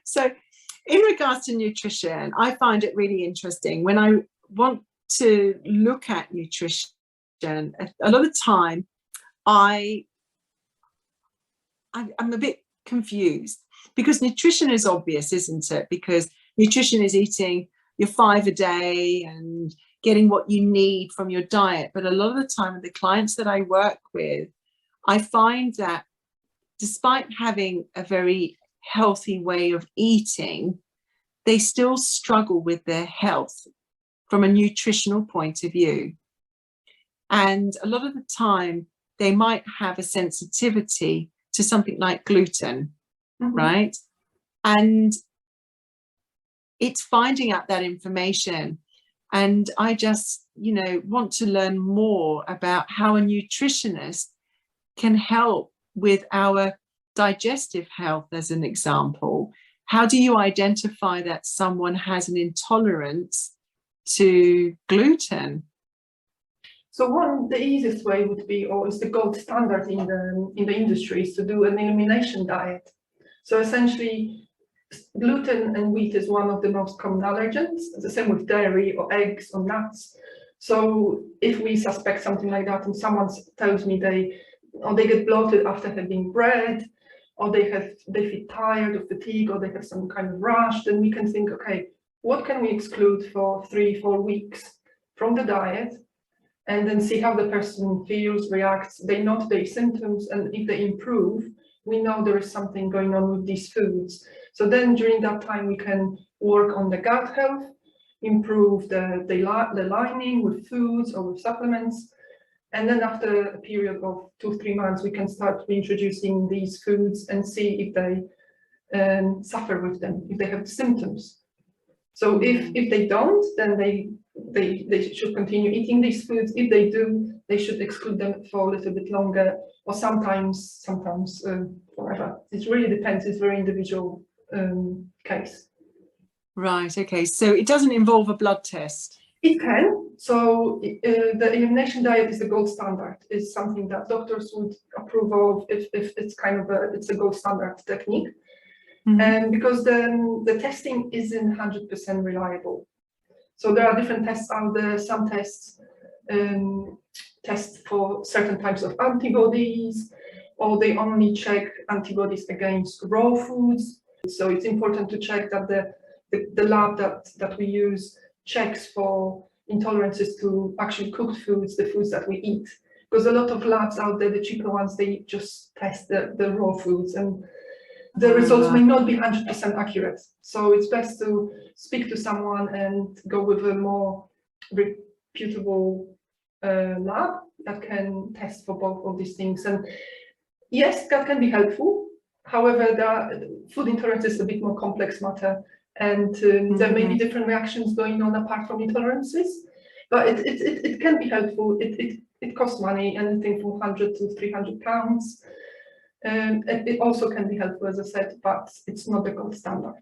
So in regards to nutrition, I find it really interesting when I want to look at nutrition. A lot of the time I'm a bit confused, because nutrition is obvious, isn't it? Because nutrition is eating your 5 a day and getting what you need from your diet. But a lot of the time with the clients that I work with, I find that despite having a very healthy way of eating, they still struggle with their health from a nutritional point of view. And a lot of the time they might have a sensitivity to something like gluten, right? And it's finding out that information. And I just, want to learn more about how a nutritionist can help with our digestive health, as an example. How do you identify that someone has an intolerance to gluten? So the easiest way would be, or is the gold standard in the industry, is to do an elimination diet. So essentially, gluten and wheat is one of the most common allergens. The same with dairy or eggs or nuts. So if we suspect something like that, and someone tells me they get bloated after having bread, or they feel tired or fatigue, or they have some kind of rash, then we can think, okay, what can we exclude for 3-4 weeks from the diet? And then see how the person feels, reacts. They note their symptoms, and if they improve, we know there is something going on with these foods. So then during that time, we can work on the gut health, improve the lining with foods or with supplements. And then after a period of 2-3 months, we can start reintroducing these foods and see if they suffer with them, if they have symptoms. So if they don't, then they should continue eating these foods. If they do, they should exclude them for a little bit longer, or sometimes forever. It really depends. It's very individual case. Right. Okay. So it doesn't involve a blood test. It can. So the elimination diet is the gold standard. It's something that doctors would approve of if it's it's a gold standard technique. And because then the testing isn't 100% reliable. So there are different tests out there. Some tests test for certain types of antibodies, or they only check antibodies against raw foods. So it's important to check that the lab that we use checks for intolerances to actually cooked foods, the foods that we eat. Because a lot of labs out there, the cheaper ones, they just test the raw foods, and the results may not be 100% accurate. So it's best to speak to someone and go with a more reputable lab that can test for both of these things. And yes, that can be helpful. However, food intolerance is a bit more complex matter, and there may be different reactions going on apart from intolerances. But it can be helpful. It costs money, anything from £100 to £300. It also can be helpful, as I said, but it's not the gold standard.